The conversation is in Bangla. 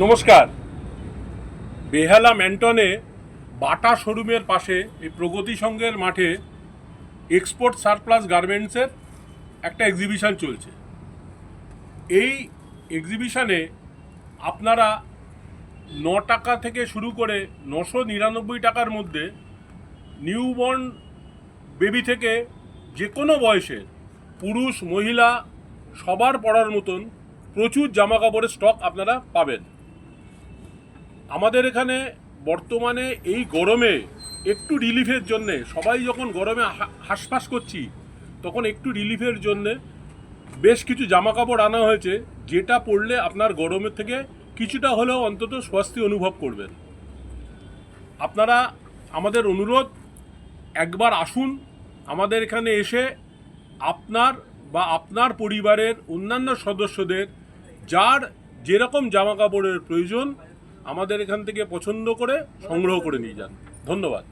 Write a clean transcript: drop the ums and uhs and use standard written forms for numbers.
নমস্কার। বেহালা ম্যান্টনে বাটা শোরুমের পাশে এই প্রগতি সংঘের মাঠে এক্সপোর্ট সারপ্লাস গার্মেন্টসের একটা এক্সিবিশন চলছে। এই এক্সিবিশনে আপনারা 9 টাকা থেকে শুরু করে 999 টাকার মধ্যে নিউবর্ন বেবি থেকে যে কোনো বয়সের পুরুষ মহিলা সবার পরার মতন প্রচুর জামা কাপড়ের স্টক আপনারা পাবেন। আমাদের এখানে বর্তমানে এই গরমে একটু রিলিফের জন্যে, সবাই যখন গরমে হাঁসফাঁস করছি তখন একটু রিলিফের জন্যে বেশ কিছু জামা কাপড় আনা হয়েছে, যেটা পরলে আপনার গরমের থেকে কিছুটা হলেও অন্তত স্বস্তি অনুভব করবেন। আপনারা, আমাদের অনুরোধ, একবার আসুন আমাদের এখানে এসে আপনার বা আপনার পরিবারের অন্যান্য সদস্যদের যার যেরকম জামা কাপড়ের প্রয়োজন আমাদের এখান থেকে পছন্দ করে সংগ্রহ করে নিয়ে যান। ধন্যবাদ।